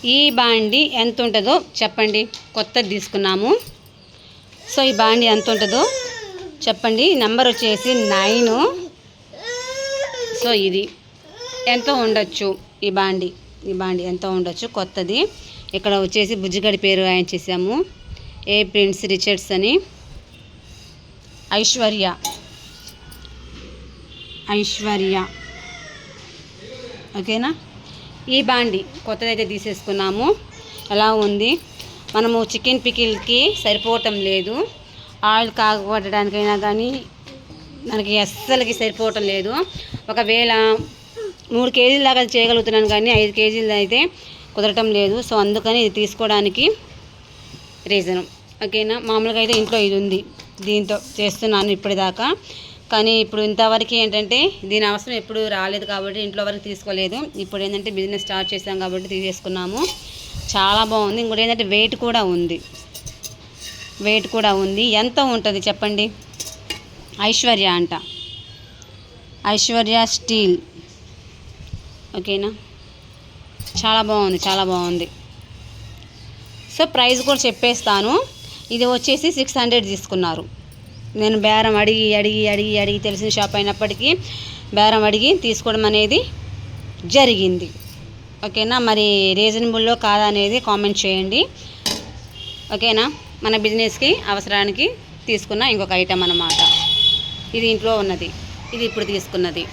ఈ బాండి ఎంత ఉంటుందో చెప్పండి. కొత్తది తీసుకున్నాము. సో ఈ బాండి ఎంత ఉంటుందో చెప్పండి. నెంబర్ వచ్చేసి 9. సో ఇది ఎంత ఉండొచ్చు ఈ బాండి ఎంత ఉండొచ్చు కొత్తది. ఇక్కడ వచ్చేసి బుజ్జిగడి పేరు ఆయన చేసాము. ఏ ప్రిన్స్ రిచర్డ్స్ అని. ఐశ్వర్య ఓకేనా. ఈ బాండి కొత్తదైతే తీసేసుకున్నాము. ఎలా ఉంది, మనము చికెన్ పికిల్కి సరిపోవటం లేదు. ఆయిల్ కాగబట్టడానికైనా కానీ మనకి అస్సలకి సరిపోవటం లేదు. ఒకవేళ 3 కేజీల దాకా చేయగలుగుతున్నాను కానీ 5 కేజీలు అయితే కుదరటం లేదు. సో అందుకని ఇది తీసుకోవడానికి రీజను. ఓకేనా. మామూలుగా అయితే ఇంట్లో ఇది ఉంది, దీంతో చేస్తున్నాను ఇప్పటిదాకా. కానీ ఇప్పుడు ఇంతవరకు ఏంటంటే దీని అవసరం ఎప్పుడు రాలేదు కాబట్టి ఇంట్లో వరకు తీసుకోలేదు. ఇప్పుడు ఏంటంటే బిజినెస్ స్టార్ట్ చేసాం కాబట్టి తీసేసుకున్నాము. చాలా బాగుంది. ఇంకోటి ఏంటంటే వెయిట్ కూడా ఉంది. ఎంత ఉంటుంది చెప్పండి. ఐశ్వర్య అంట, ఐశ్వర్య స్టీల్. ఓకేనా. చాలా బాగుంది. సో ప్రైస్ కూడా చెప్పేస్తాను. ఇది వచ్చేసి 600 తీసుకున్నారు. నేను బేరం అడిగి తెలిసిన షాప్ అయినప్పటికీ బేరం అడిగి తీసుకోవడం అనేది జరిగింది. ఓకేనా. మరి రీజనబుల్లో కాదా అనేది కామెంట్ చేయండి. ఓకేనా. మన బిజినెస్కి అవసరానికి తీసుకున్న ఇంకొక ఐటెం అన్నమాట. ఇది ఇంట్లో ఉన్నది, ఇది ఇప్పుడు తీసుకున్నది.